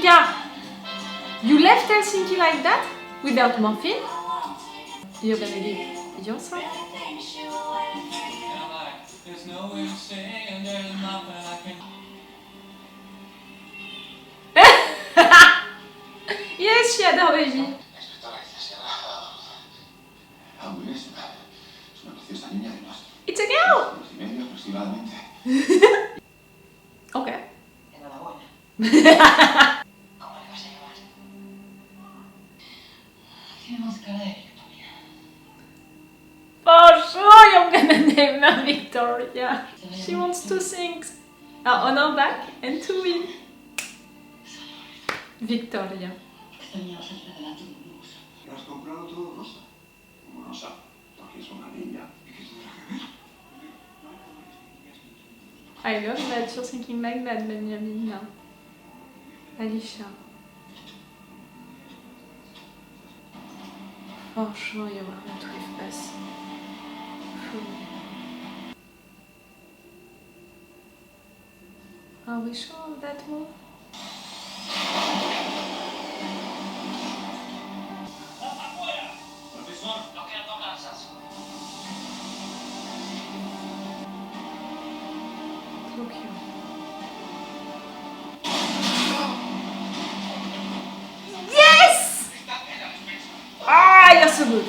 Alicia! You left Helsinki like that? Without morphine? You're gonna give yourself? Yes, she had a régie. It's a girl! Okay. For sure you're gonna name her Victoria. She wants two things. On her back and to win. Victoria. ¿Has comprado todo rosa? Como rosa, porque es una niña. I love that you're thinking like that, Benjamin, now. Alicia. For sure you are not with us. Are we sure of that move? Tokyo. Yes! Ah, you're so good.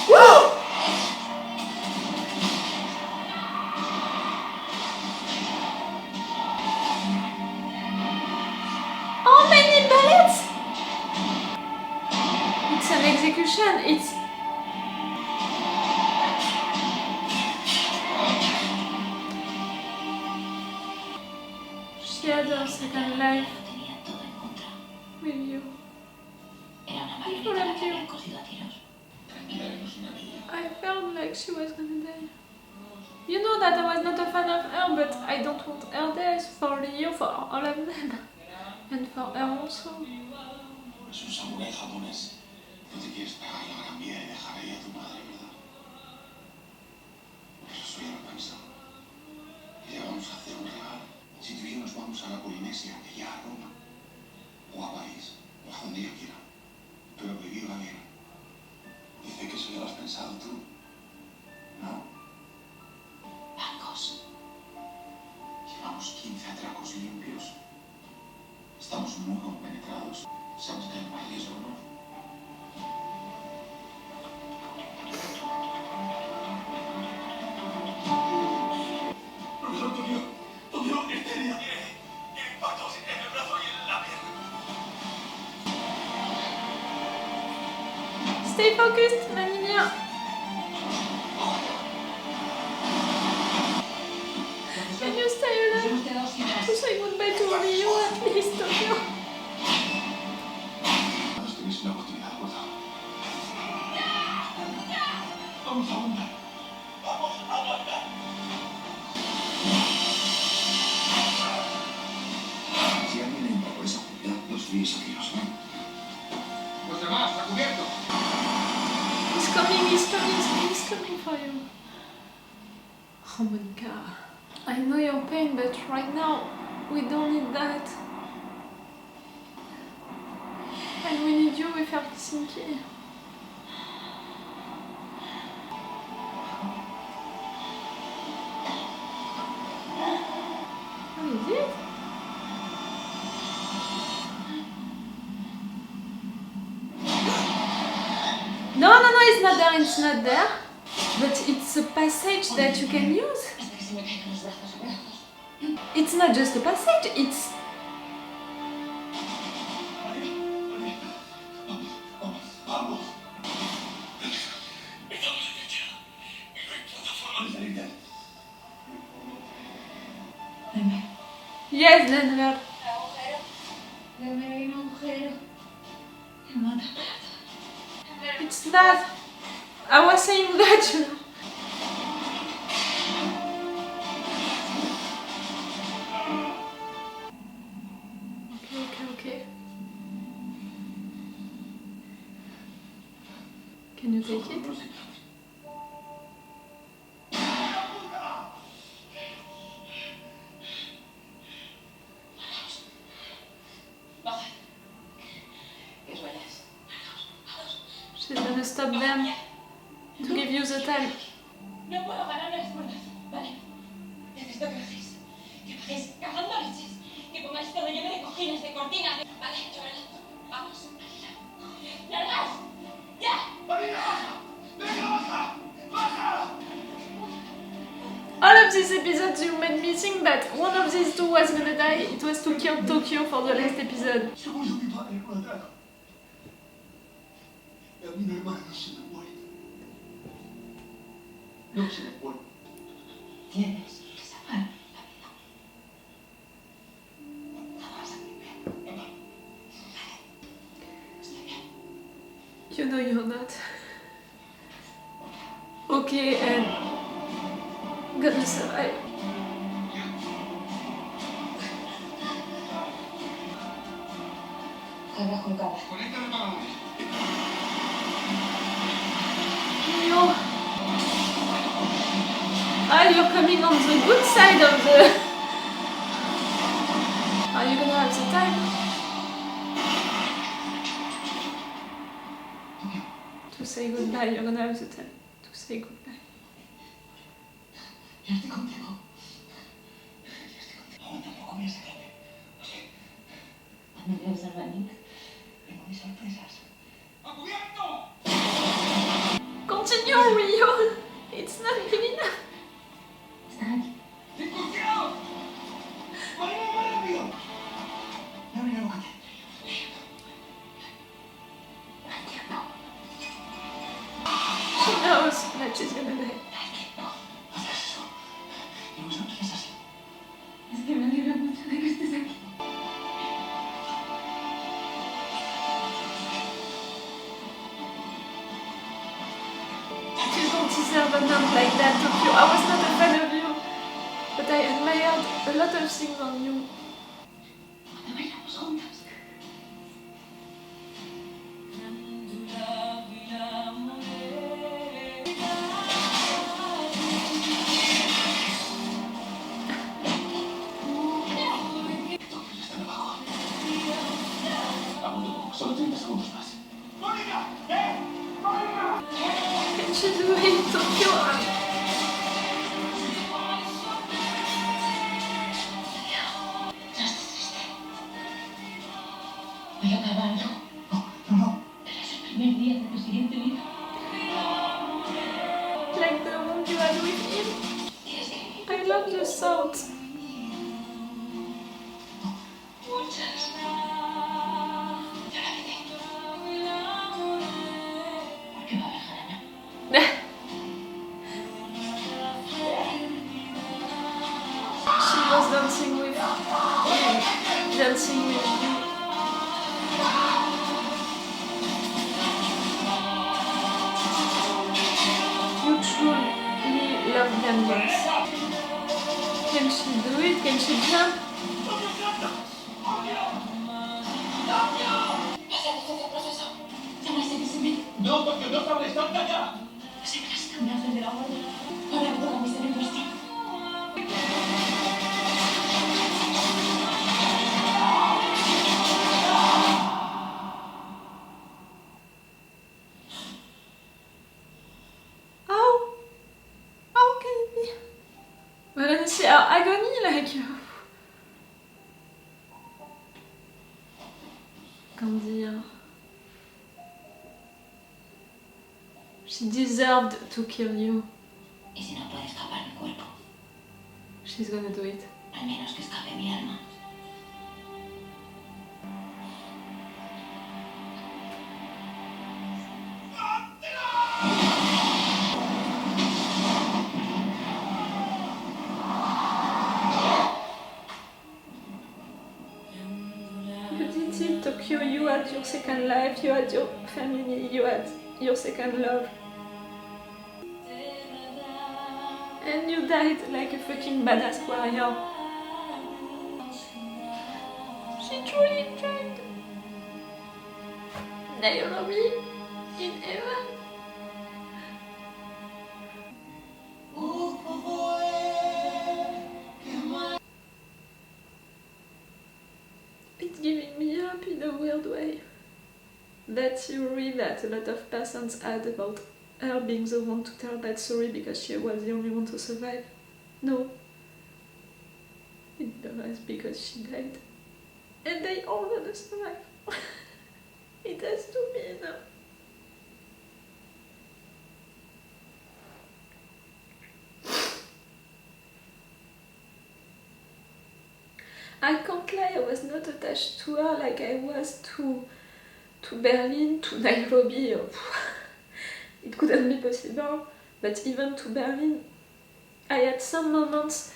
Woo! How many bullets? It's an execution. It's she had her second life with you. I followed you. I felt like she was gonna die. You know that I was not a fan of her, but I don't want her death for you, for all of them. And for her also. Es un samurái japonés. No te quieres pegar la gran vida y dejar ahí a tu madre, ¿verdad? Pero eso ya lo he pensado. Y le vamos a hacer un regalo. Si tú y yo nos vamos a la Polinesia, ella a Roma, o a París, o a donde ella quiera. Pero que viva bien. Dice que eso ya lo has pensado tú. ¿No? Bancos. Llevamos 15 atracos limpios. Estamos muy compenetrados. Sabes que hay más riesgo, ¿no? Profesor, Tokio, histeria. Tiene impactos en el brazo y en la pierna. Stay focused, la niña. Can you stay alive? To say goodbye to Rio at least, Tokyo. Tienes una oportunidad, por favor. Vamos a aguantar. Vamos a aguantar. Si alguien entra por esa puerta, los fríos aquí los ven. Los demás, a cubierto. He's coming for you. Oh my god. I know your pain, but right now, we don't need that. And we need you with Helsinki. What is it? No, it's not there, it's not there. But it's a passage that you can use. It's not just a passage, it's... Yes, Denver. It's that. I was saying that, you know. Okay. Can you take it? She's gonna stop them to give you the time. No puedo ganar las cuerdas. Vale. Necesito que bajéis. Que bajéis cagando leches. Que pongáis todo lleno de cojines, de cortinas. Vale, chaval. Vamos. ¡Largas! ¡Ya! ¡Marina, baja! ¡Venga, baja! ¡Baja! All of this episode you made me think that one of these two was gonna die. It was to kill Tokyo for the last episode. Seguro mi padre lo atrajo. Y a mi hermano se me muere. No se me muere. Tienes que salvar la vida. No vas a vivir. Venga. Vale. Estoy bien. You know you're not. Okay, and gonna survive. Habla con Casa. Conéctame para la Yo. Ah, you're coming on the good side of the... Are you gonna have the time? To say goodbye, you're gonna have the time to say goodbye. Yo estoy contigo. Aún tampoco me sacarme. No sé. ¿No te vas a salvar ni? Tengo mis sorpresas. ¡A cubierto! Continue, Rio! It's not good enough. Están aquí. ¡Ten cuidado! ¡Marina, más rápido! Marina, bójate. No entiendo. She knows that she's gonna die. No hagas eso. Y no sonríes así. Es que me alegra mucho de que estés aquí. You don't deserve a numb like that, Tokyo. I was not a fan of you, but I admired a lot of things on you. ¿Dónde bailamos juntas? Tokio ya están abajo. Aguanta, solo 30 segundos más. ¡Marina! ¡Marina! Can she do it, Tokyo? No estés triste. Voy a acabarlo. No. Eres el primer día de tu siguiente vida. Like the one you had with him. Tienes que vivir I love the sound. muchas. Ya la veré. Porque va a haber jarana. She was dancing with him, dancing with you. You truly love them both. Can she do it? Can she jump? Hacer licencia, profesor. Llama a ese discípulo. No, Tokio, no sabes, salta ya. Se me las cambias de la hora. Ahora me toca mi ser en puesto. How can it be? But then see her agony, like... Comment dire? She deserved to kill you. Y si no puede escapar mi cuerpo, She's gonna do it. al menos que escape mi alma. You did it, Tokyo. You had your second life, you had your family, you had your second love. And you died like a fucking badass warrior. She truly tried. Now you'll be in heaven. It's giving me up in a weird way. that theory that a lot of persons had about her being the one to tell that story because she was the only one to survive. No. It was because she died. And they all gonna survive. It has to be enough. I can't lie, I was not attached to her like I was to Berlin, to Nairobi. It couldn't be possible, but even to Berlin, I had some moments.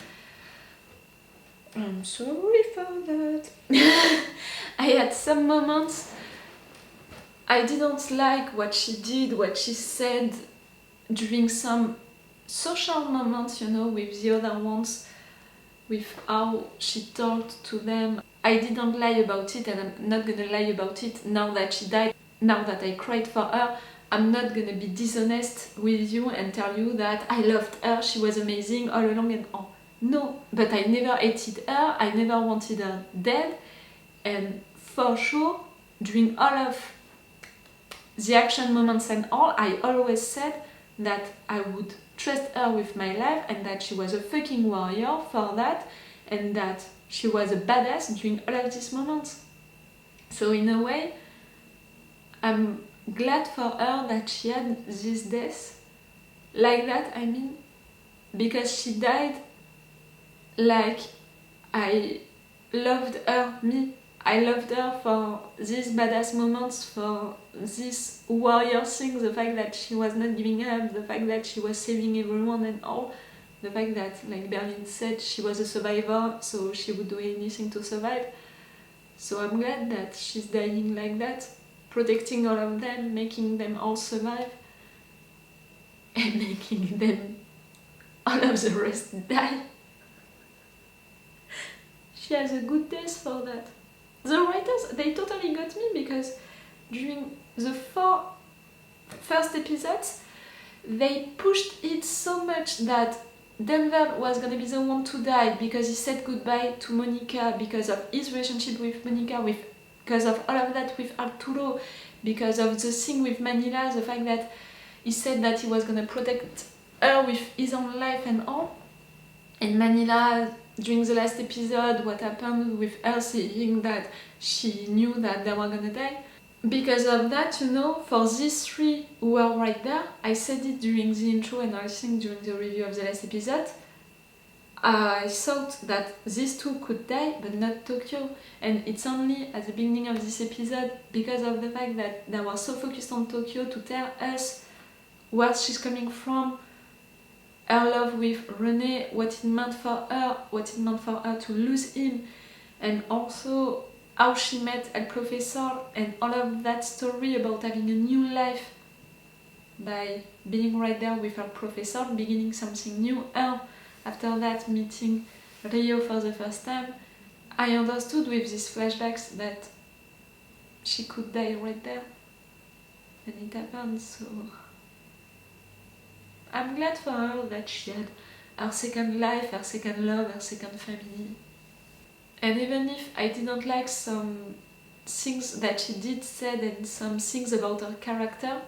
I'm sorry for that. I had some moments I didn't like what she did, what she said during some social moments, you know, with the other ones, with how she talked to them. I didn't lie about it, and I'm not gonna lie about it now that she died. Now that I cried for her, I'm not gonna be dishonest with you and tell you that I loved her, she was amazing all along and all. No, but I never hated her, I never wanted her dead, and for sure, during all of the action moments and all, I always said that I would trust her with my life and that she was a fucking warrior for that, and that she was a badass during all of these moments. So in a way, I'm glad for her that she had this death like that, I mean, because she died like I loved her, me. I loved her for these badass moments, for this warrior thing, the fact that she was not giving up, the fact that she was saving everyone and all, the fact that, like Berlin said, she was a survivor, so she would do anything to survive. So I'm glad that she's dying like that, protecting all of them, making them all survive, and making them, all of the rest, die. She has a good taste for that. The writers, they totally got me, because during the 4 first episodes, they pushed it so much that Denver was gonna be the one to die because he said goodbye to Monica, because of his relationship with Monica, because of all of that with Arturo, because of the thing with Manila, the fact that he said that he was gonna protect her with his own life and all. And Manila, during the last episode, what happened with her saying that she knew that they were gonna die. Because of that, you know, for these 3 who were right there, I said it during the intro and I think during the review of the last episode, I thought that these 2 could die, but not Tokyo. And it's only at the beginning of this episode, because of the fact that they were so focused on Tokyo to tell us where she's coming from, her love with René, what it meant for her to lose him, and also how she met El Professor, and all of that story about having a new life by being right there with her professor, beginning something new, and after that meeting Rio for the first time. I understood with these flashbacks that she could die right there, and it happened, so I'm glad for her that she had her second life, her second love, her second family. And even if I didn't like some things that she did said and some things about her character,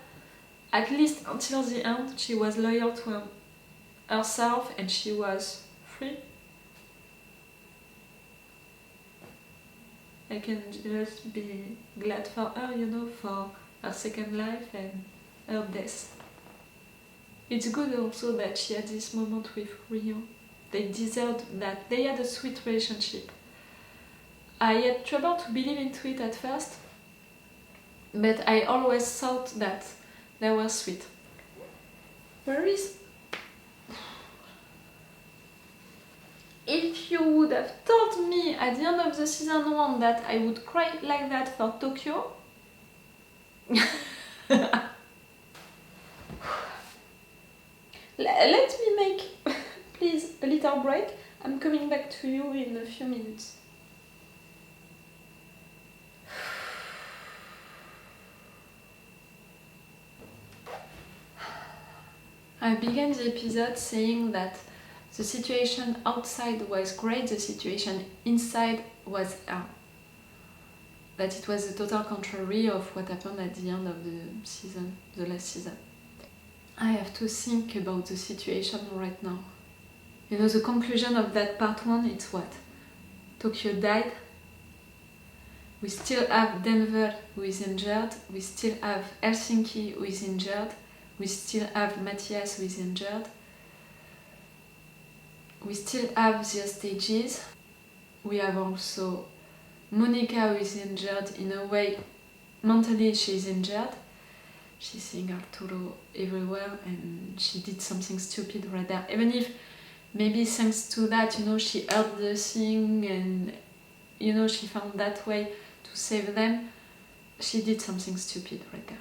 at least until the end she was loyal to herself and she was free. I can just be glad for her, you know, for her second life and her death. It's good also that she had this moment with Rio. They deserved that. They had a sweet relationship. I had trouble to believe into it at first, but I always thought that they were sweet. Where is... If you would have told me at the end of the season 1 that I would cry like that for Tokyo... Let me make, please, a little break. I'm coming back to you in a few minutes. I began the episode saying that the situation outside was great, the situation inside was hell. that it was the total contrary of what happened at the end of the season, the last season. I have to think about the situation right now. You know, the conclusion of that part 1, it's what? Tokyo died. We still have Denver who is injured. We still have Helsinki who is injured. We still have Matthias who is injured. We still have the hostages. We have also Monica who is injured in a way. Mentally she's injured. She's seeing Arturo everywhere and she did something stupid right there. Even if maybe thanks to that, you know, she heard the thing and, you know, she found that way to save them. She did something stupid right there.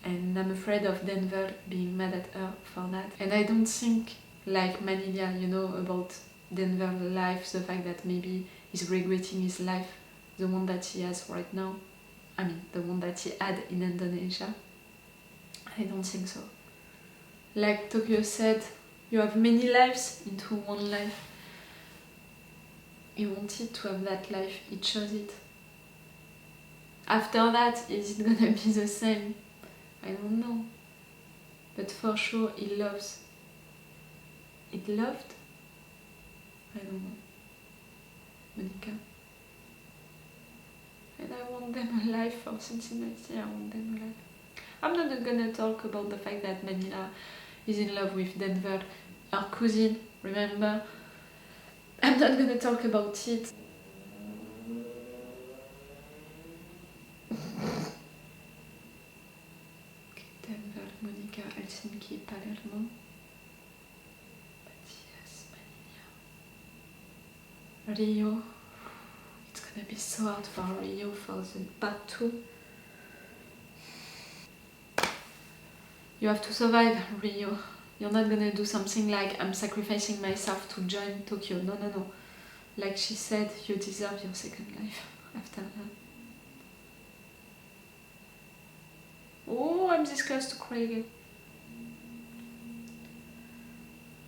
And I'm afraid of Denver being mad at her for that. And I don't think, like Manila, you know, about Denver's life, the fact that maybe he's regretting his life, the one that he has right now. I mean, the one that he had in Indonesia. I don't think so. Like Tokyo said, you have many lives into one life. He wanted to have that life, he chose it. After that, is it gonna be the same? I don't know. But for sure, he loves. It loved? I don't know. Monica. And I want them alive for Cincinnati, I want them alive. I'm not gonna talk about the fact that Manila is in love with Denver, her cousin, remember? I'm not gonna talk about it. Okay, Denver, Monica, Helsinki, Palermo. Matthias, Manila. Rio. It's gonna be so hard for Rio for the part 2. You have to survive, Rio. You're not gonna do something like I'm sacrificing myself to join Tokyo. No, no, no. Like she said, you deserve your second life after that. Oh, I'm this close to cry again.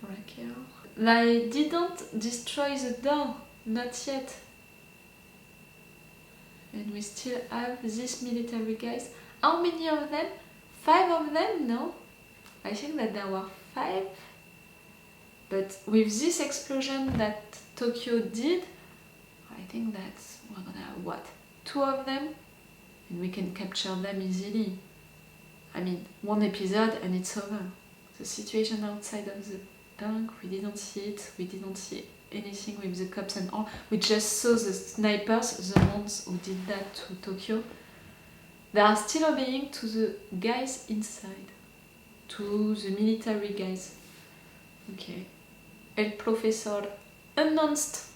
Raquel. They didn't destroy the door. Not yet. And we still have these military guys. How many of them? 5 of them? No. I think that there were 5. But with this explosion that Tokyo did, I think that we're gonna have what? 2 of them? And we can capture them easily. I mean, 1 episode and it's over. The situation outside of the bank, we didn't see it. We didn't see anything with the cops and all. We just saw the snipers, the ones who did that to Tokyo. They are still obeying to the guys inside. To the military guys. Okay. El Professor announced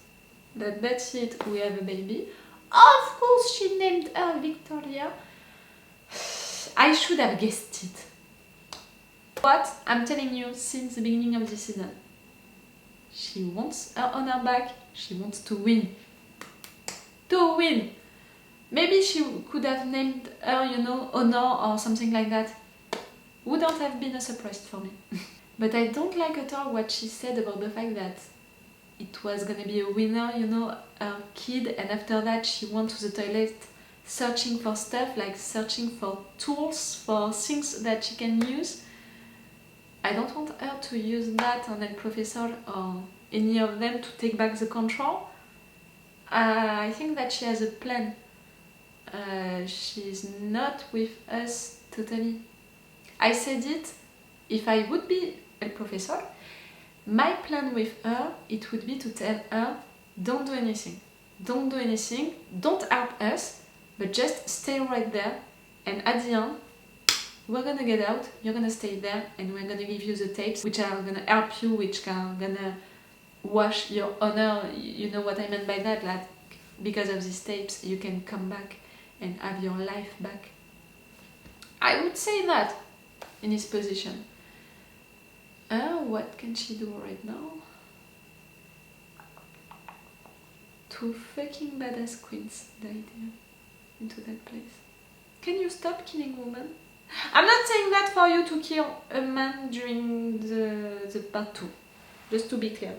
that that's it, we have a baby. Of course she named her Victoria. I should have guessed it. But I'm telling you since the beginning of the season. She wants her honor back. She wants to win. To win! Maybe she could have named her, you know, Honor or something like that. Wouldn't have been a surprise for me. But I don't like at all what she said about the fact that it was gonna be a winner, you know, her kid, and after that she went to the toilet searching for stuff, like searching for tools, for things that she can use. I don't want her to use that on El Professor or any of them to take back the control. I think that she has a plan. She's not with us totally. I said it, if I would be El Professor, my plan with her, it would be to tell her, don't do anything. Don't do anything, don't help us, but just stay right there, and at the end, we're gonna get out, you're gonna stay there, and we're gonna give you the tapes, which are gonna help you, which are gonna wash your honor. You know what I meant by that? Like, because of these tapes, you can come back and have your life back. I would say that in his position. What can she do right now? 2 fucking badass queens, the idea, into that place. Can you stop killing women? I'm not saying that for you to kill a man during the part 2, just to be clear.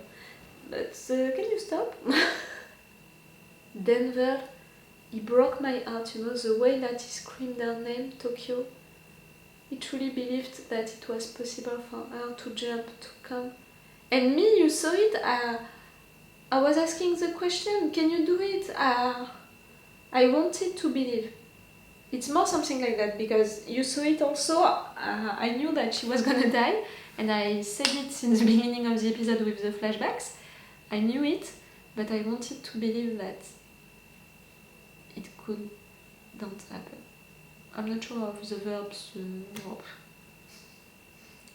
But can you stop? Denver He broke my heart, you know, the way that he screamed her name, Tokyo. He truly believed that it was possible for her to jump, to come. And me, you saw it, I was asking the question, can you do it? I wanted to believe. It's more something like that, because you saw it also, I knew that she was gonna die, and I said it since the beginning of the episode with the flashbacks. I knew it, but I wanted to believe that it couldn't happen. I'm not sure of the verbs.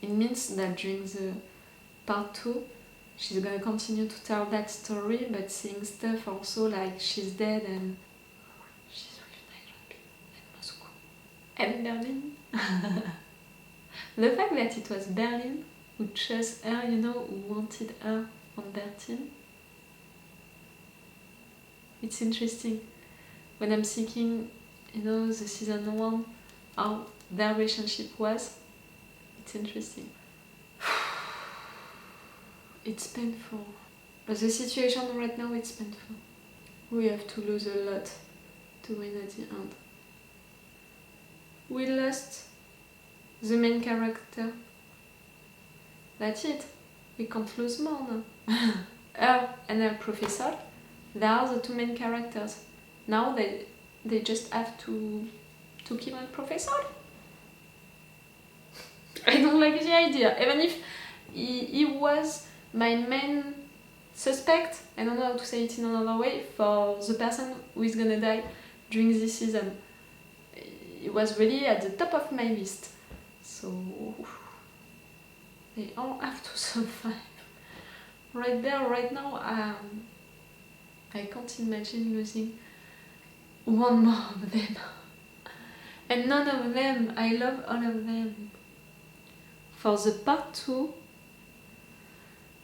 It means that during the part 2, she's gonna continue to tell that story, but seeing stuff also like she's dead and she's with Nairobi and Moscow and Berlin. The fact that it was Berlin who chose her, you know, who wanted her on their team. It's interesting. When I'm thinking, you know, the season 1, how their relationship was, it's interesting. It's painful. But the situation right now, it's painful. We have to lose a lot to win at the end. We lost the main character. That's it. We can't lose more now. Her and her professor, they are the 2 main characters. Now they just have to kill her professor. I don't like the idea. Even if he was my main suspect, I don't know how to say it in another way, for the person who is gonna die during this season. It was really at the top of my list. So they all have to survive. Right there, right now, I can't imagine losing one more of them. And none of them, I love all of them. For the part 2,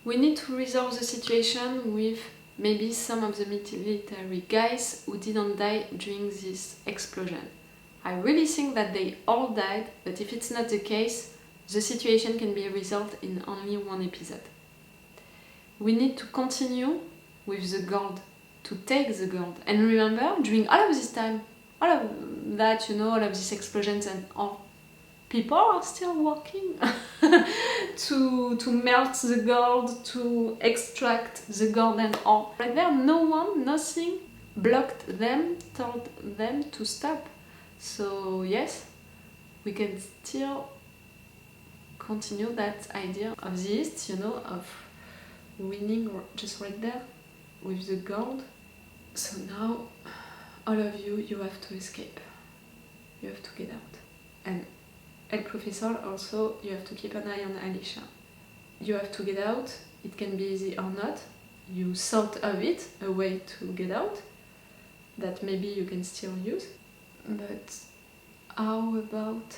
we need to resolve the situation with maybe some of the military guys who didn't die during this explosion. I really think that they all died, but if it's not the case, the situation can be resolved in only 1 episode. We need to continue with the gold, to take the gold. And remember, during all of this time, all of that, you know, all of these explosions and all, people are still working to melt the gold, to extract the gold and all. Right there, no one, nothing blocked them, told them to stop. So yes, we can still continue that idea of the East, you know, of winning just right there with the gold. So now, all of you, you have to escape. You have to get out. And El Professor also, you have to keep an eye on Alicia. You have to get out. It can be easy or not. You thought of it, a way to get out, that maybe you can still use. But how about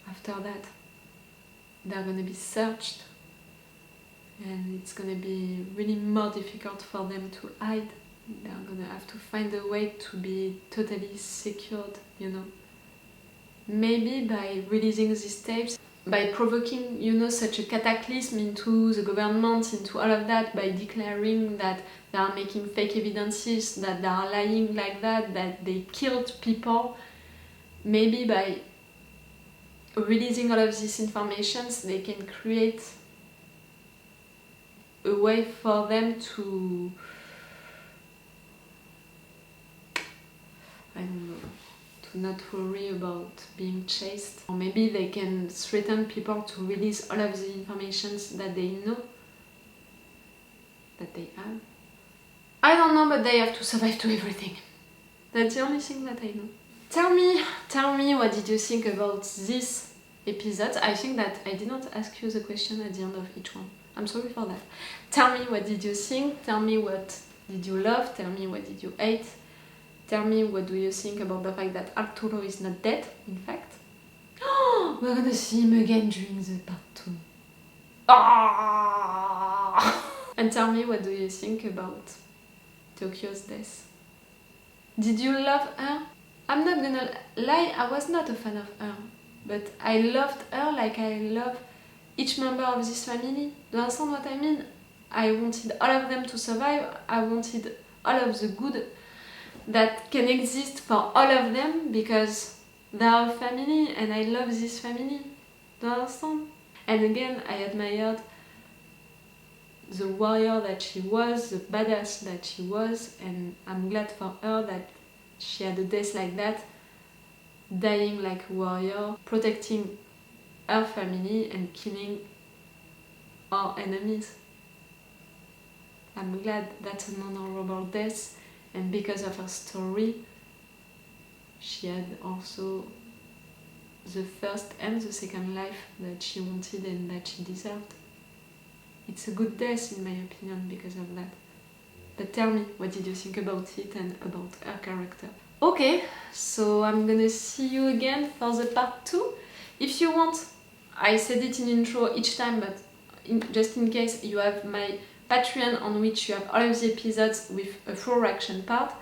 after that? They're gonna be searched, and it's gonna be really more difficult for them to hide. They're gonna have to find a way to be totally secured, you know. Maybe by releasing these tapes, by provoking, you know, such a cataclysm into the government, into all of that, by declaring that they are making fake evidences, that they are lying like that they killed people. Maybe by releasing all of these informations, they can create a way for them to, I don't know, to not worry about being chased. Or maybe they can threaten people to release all of the informations that they know, that they have. I don't know, but they have to survive to everything. That's the only thing that I know. Tell me what did you think about this episode? I think that I did not ask you the question at the end of each one. I'm sorry for that. Tell me what did you think, tell me what did you love, tell me what did you hate. Tell me what do you think about the fact that Arturo is not dead, in fact. Oh, we're gonna see him again during the part 2. Ah! And tell me what do you think about Tokyo's death. Did you love her? I'm not gonna lie, I was not a fan of her. But I loved her like I love each member of this family. Do you understand what I mean? I wanted all of them to survive. I wanted all of the good that can exist for all of them because they are a family and I love this family. Do you understand? And again, I admired the warrior that she was, the badass that she was, and I'm glad for her that she had a death like that, dying like a warrior, protecting her family and killing our enemies. I'm glad that's an honorable death, and because of her story, she had also the first and the second life that she wanted and that she deserved. It's a good death in my opinion because of that. But tell me, what did you think about it and about her character? Okay, so I'm gonna see you again for the part 2. If you want, I said it in intro each time, but just in case, you have my Patreon on which you have all of the episodes with a full reaction part.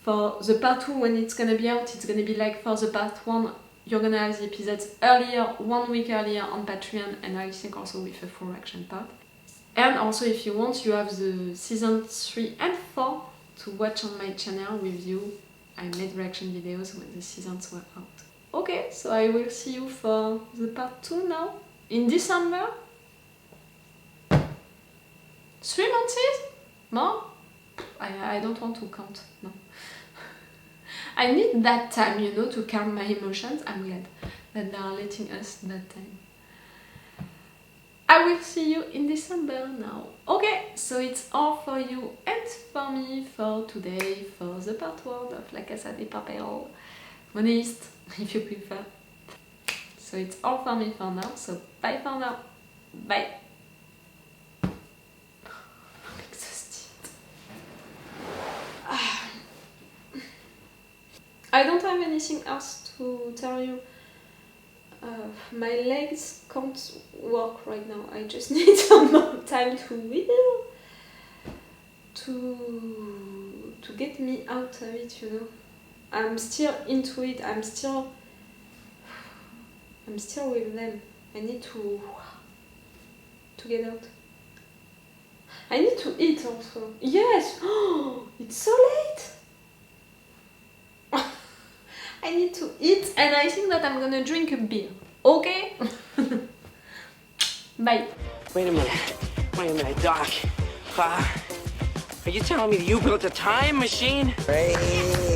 For the part 2, when it's gonna be out, it's gonna be like for the part 1, you're gonna have the episodes earlier, 1 week earlier on Patreon, and I think also with a full reaction part. And also, if you want, you have the season 3 and 4 to watch on my channel with you. I made reaction videos when the seasons were out. Okay, so I will see you for the part 2 now, in December. 3 months? More? I don't want to count, no. I need that time, you know, to calm my emotions. I'm glad that they are letting us that time. I will see you in December now. Okay, so it's all for you and for me for today, for the part 1 of La Casa de Papel. Heist, if you prefer. So it's all for me for now, so bye for now. Bye. I'm exhausted. I don't have anything else to tell you. My legs can't work right now. I just need some more time to get me out of it, you know. I'm still into it. I'm still with them. I need to get out. I need to eat also. Yes. Oh, it's so late. I need to eat, and I think that I'm gonna drink a beer. Okay? Bye. Wait a minute, Doc. Are you telling me that you built a time machine? Right.